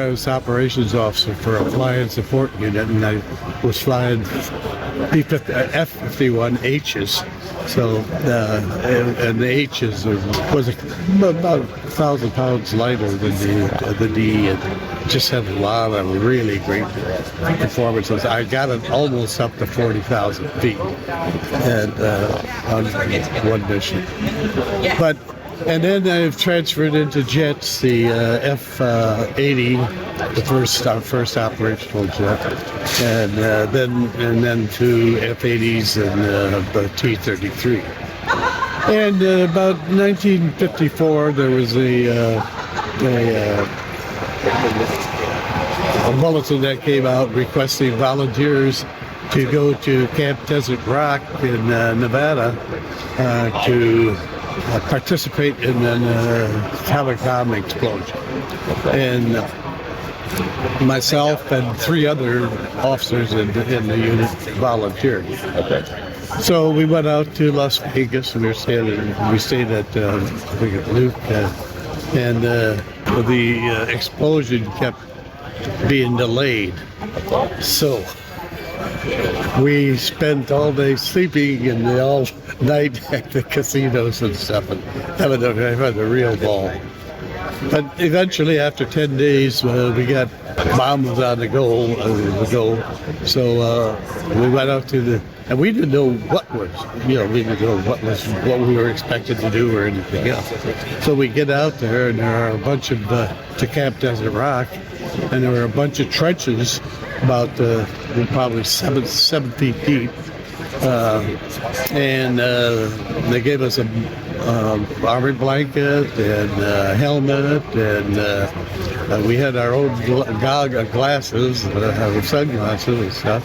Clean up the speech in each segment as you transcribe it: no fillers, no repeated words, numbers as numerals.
I was operations officer for a flying support unit, and I was flying F-51Hs. So, and the H's was about 1,000 pounds lighter than the D, and just had a lot of really great performances. I got it almost up to 40,000 feet and on one mission. And then I've transferred into jets, the F-80, our first operational jet, and then to F-80s and the T-33. And about 1954, there was a bulletin that came out requesting volunteers to go to Camp Desert Rock in Nevada to participate in a telecom explosion. And myself and 3 other officers in the unit volunteered. Okay. So we went out to Las Vegas, and we stayed at I think at Luke, and the explosion kept being delayed. So we spent all day sleeping and all night at the casinos and stuff, and having a real ball. But eventually, after 10 days, we got bombs on the go. So we went out to and we didn't know what we were expected to do or anything else. So we get out there, and there are a bunch of to Camp Desert Rock, and there were a bunch of trenches about probably seven feet deep, and they gave us a armored blanket and helmet, and we had our own glasses, our sunglasses and stuff.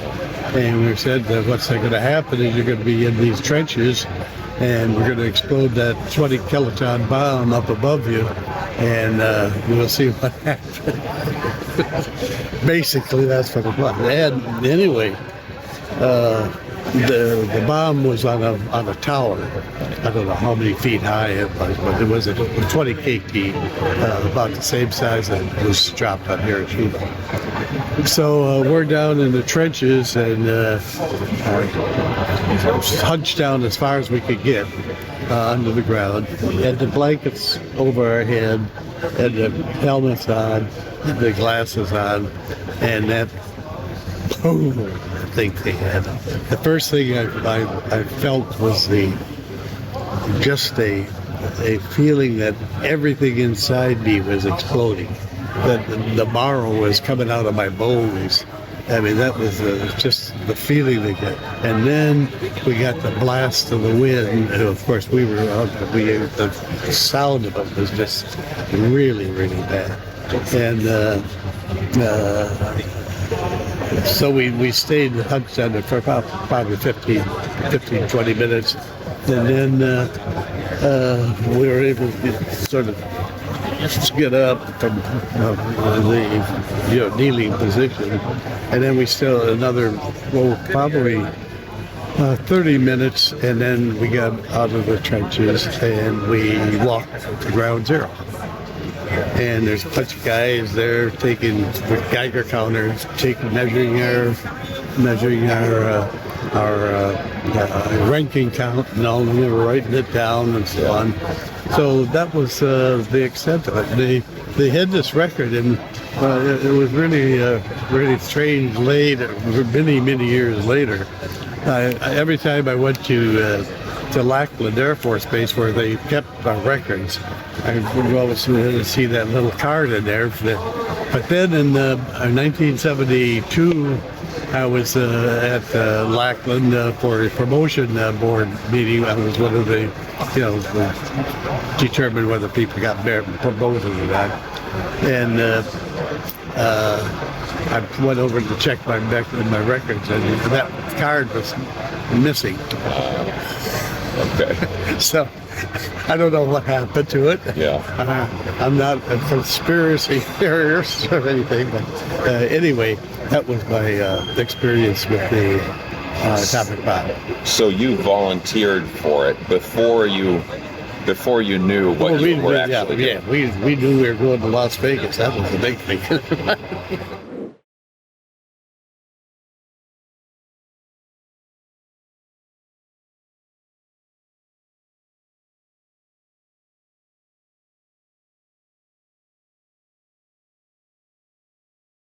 And we said that what's going to happen is you're going to be in these trenches, and we're going to explode that 20 kiloton bomb up above you, and we'll see what happens. Basically, that's what it was. And anyway, the bomb was on a tower. I don't know how many feet high it was, but it was a 20 kp, about the same size that was dropped on Hiroshima. So we're down in the trenches and hunched down as far as we could get under the ground. Had the blankets over our head, had the helmets on, the glasses on, and that boom, I think they had. The first thing I felt was just a feeling that everything inside me was exploding, that the marrow was coming out of my bones. I mean, that was just the feeling they get. And then we got the blast of the wind, and of course the sound of it was just really, really bad. And so we stayed hunched under for probably 15, 20 minutes. And then we were able to sort of get up from the kneeling position. And then we still another, probably 30 minutes, and then we got out of the trenches and we walked to ground zero. And there's a bunch of guys there with Geiger counters, measuring our ranking count and all, and we were writing it down and so on. So that was the extent of it. They had this record, and it was really strange later, many years later. Every time I went to Lackland Air Force Base, where they kept our records, I would always see that little card in there. But then in 1972, I was at Lackland for a promotion board meeting. I was one of the, determine whether people got promoted or not. And I went over to check my records, and that card was missing. Okay. So I don't know what happened to it. Yeah. I'm not a conspiracy theorist or anything, but anyway, that was my experience with the atomic bomb. So you volunteered for it before you before you knew what you were actually doing. we knew we were going to Las Vegas. That was the big thing.